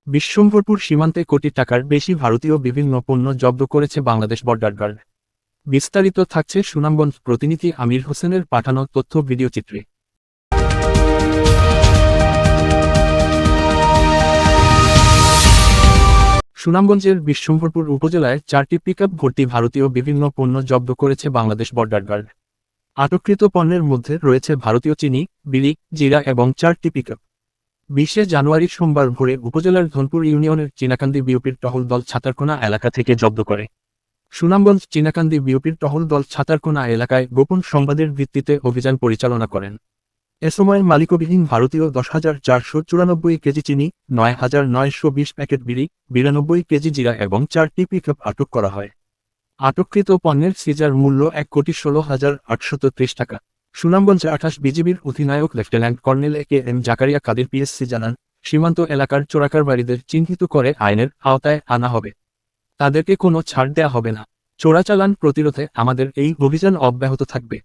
বিশ্বম্ভরপুর সীমান্তে কোটি টাকার বেশি ভারতীয় বিভিন্ন পণ্য জব্দ করেছে বাংলাদেশ বর্ডার গার্ড। বিস্তারিত থাকছে সুনামগঞ্জ প্রতিনিধি আমির হোসেনের পাঠানো তথ্য ভিডিওচিত্রে। সুনামগঞ্জের বিশ্বম্ভরপুর উপজেলায় 4টি পিকআপ ভর্তি ভারতীয় বিভিন্ন পণ্য জব্দ করেছে বাংলাদেশ বর্ডার গার্ড। আটককৃত পণ্যের মধ্যে রয়েছে ভারতীয় চিনি, বিড়ি, জিরা এবং 4টি পিকআপ। 20শে জানুয়ারি সোমবার ভোরে উপজেলার ধনপুর ইউনিয়নের চীনাকান্দি বিওপির টহল দল ছাতারকোনা এলাকা থেকে জব্দ করে। সুনামগঞ্জ চীনাকান্দি বিওপির টহল দল ছাতারকোনা এলাকায় গোপন সংবাদের ভিত্তিতে অভিযান পরিচালনা করেন। এ সময় মালিকবিহীন ভারতীয় 10,494 কেজি চিনি, 9,920 প্যাকেট বিড়ি, 92 কেজি জিরা এবং 4টি পিকআপ আটক করা হয়। আটককৃত পণ্যের সিজার মূল্য 1,16,830 টাকা। সুনামগঞ্জে 28 বিজিবির অধিনায়ক লেফটেন্যান্ট কর্নেল এ.কে.এম. জাকারিয়া কাদের পিএসসি জানান, সীমান্ত এলাকার চোরাকারবারিদের চিহ্নিত করে আইনের আওতায় আনা হবে। তাদেরকে কোনো ছাড় দেয়া হবে না। চোরাচালান প্রতিরোধে আমাদের এই অভিযান অব্যাহত থাকবে।